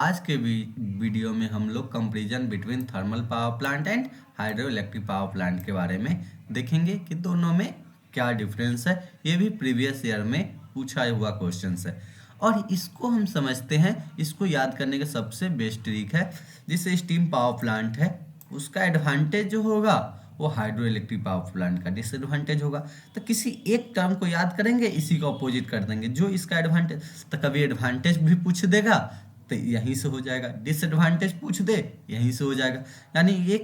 आज के वीडियो में हम लोग comparison between thermal power plant and hydro electric power plant के बारे में देखेंगे कि दोनों में क्या डिफरेंस है। ये भी प्रीवियस ईयर में पूछा हुआ क्वेश्चन है और इसको हम समझते हैं। इसको याद करने का सबसे बेस्ट ट्रिक है, जिससे स्टीम पावर प्लांट है उसका एडवांटेज जो होगा वो हाइड्रो इलेक्ट्रिक पावर प्लांट का डिसएडवांटेज होगा। तो किसी एक टर्म को याद करेंगे, इसी का अपोजिट कर देंगे। जो इसका एडवांटेज, तो कभी एडवांटेज भी पूछ देगा तो यहीं से हो जाएगा, डिसएडवांटेज पूछ दे यहीं से हो जाएगा। यानी ये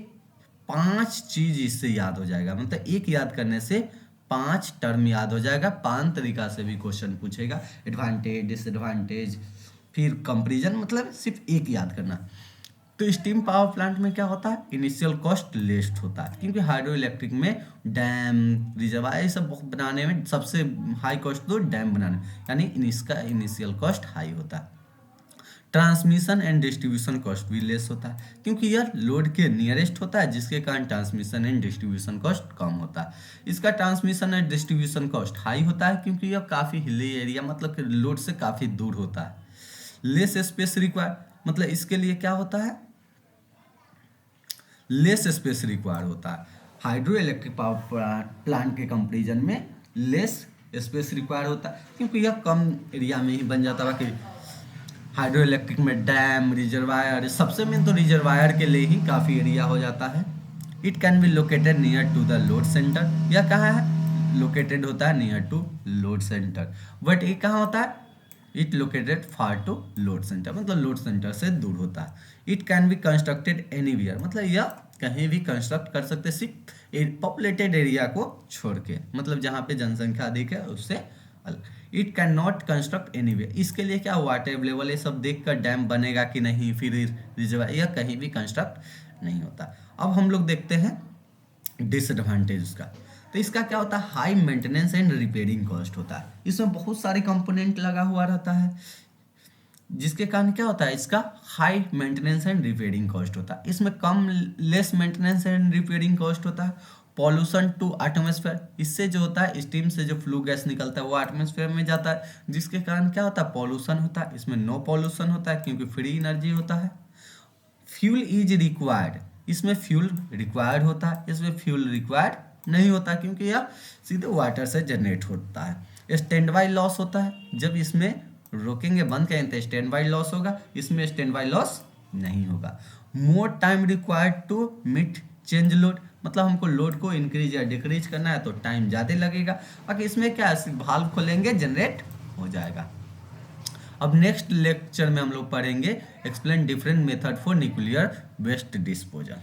5 चीज इससे याद हो जाएगा। मतलब एक याद करने से 5 टर्म याद हो जाएगा। 5 तरीका से भी क्वेश्चन पूछेगा, एडवांटेज, डिसएडवांटेज, फिर कंपैरिजन। मतलब सिर्फ एक याद करना। तो स्टीम पावर प्लांट में क्या होता है, इनिशियल कॉस्ट लेस होता है, क्योंकि हाइड्रो इलेक्ट्रिक में डैम, रिजर्वायर सब बनाने में सबसे हाई कॉस्ट तो डैम बनाने, यानी इसका इनिशियल कॉस्ट हाई होता है। ट्रांसमिशन एंड डिस्ट्रीब्यूशन कॉस्ट भी लेस होता है, क्योंकि यह लोड के नियरेस्ट होता है, जिसके कारण ट्रांसमिशन एंड डिस्ट्रीब्यूशन कॉस्ट कम होता है। इसका transmission and distribution cost high होता है, क्योंकि यह काफ़ी हिली एरिया, मतलब कि लोड से काफ़ी दूर होता है। लेस स्पेस रिक्वायर, मतलब इसके लिए क्या होता है, लेस स्पेस रिक्वायर होता है। हाइड्रो इलेक्ट्रिक पावर प्लांट के कंपैरिजन में लेस स्पेस रिक्वायर होता है, क्योंकि यह कम एरिया में ही बन जाता है। कि हाइड्रो इलेक्ट्रिक में डैम, रिजर्वायर, सबसे मेन तो रिजर्वायर के लिए ही काफ़ी एरिया हो जाता है। It can be located near to the load centre. यह कहाँ है, लोकेटेड होता है near to load centre. But ये कहाँ होता है, it located far to load centre, मतलब लोड सेंटर से दूर होता है। It can be constructed anywhere, मतलब यह कहीं भी कंस्ट्रक्ट कर सकते, सिर्फ पॉपुलेटेड एरिया को छोड़ के, मतलब जहाँ पे जनसंख्या अधिक है उससे अलग। It can not construct anywhere, इसके लिए क्या वाटर अवेलेबल है सब देख कर डैम बनेगा कि नहीं, फिर रिजर्वायर, यह कहीं भी कंस्ट्रक्ट नहीं होता। अब हम लोग देखते हैं डिसएडवांटेज उसका। तो इसका क्या होता है, high maintenance and repairing cost होता है। इसमें बहुत सारे कंपोनेंट लगा हुआ रहता है, जिसके कारण क्या होता है, इसका high maintenance and repairing cost होता है। इसमें कम, less maintenance and repairing cost होता है। पॉल्यूशन टू एटमॉस्फेयर, इससे जो होता है स्टीम से जो फ्लू गैस निकलता है वो एटमॉस्फेयर में जाता है, जिसके कारण क्या होता है, पॉल्यूशन होता है। इसमें नो पॉल्यूशन होता है, क्योंकि फ्री एनर्जी होता है। फ्यूल इज रिक्वायर्ड, इसमें फ्यूल रिक्वायर्ड होता है, इसमें फ्यूल रिक्वायर्ड नहीं होता, क्योंकि यह सीधे वाटर से जनरेट होता है। स्टैंड बाई लॉस होता है, जब इसमें रोकेंगे, बंद करेंगे तो स्टैंड बाई लॉस होगा, इसमें स्टैंड बाई लॉस नहीं होगा। More time required to meet change load, मतलब हमको लोड को इंक्रीज या डिक्रीज करना है तो टाइम ज़्यादा लगेगा। बाकी इसमें क्या है, भाल्व खोलेंगे जनरेट हो जाएगा। अब नेक्स्ट लेक्चर में हम लोग पढ़ेंगे explain different method for nuclear waste disposal.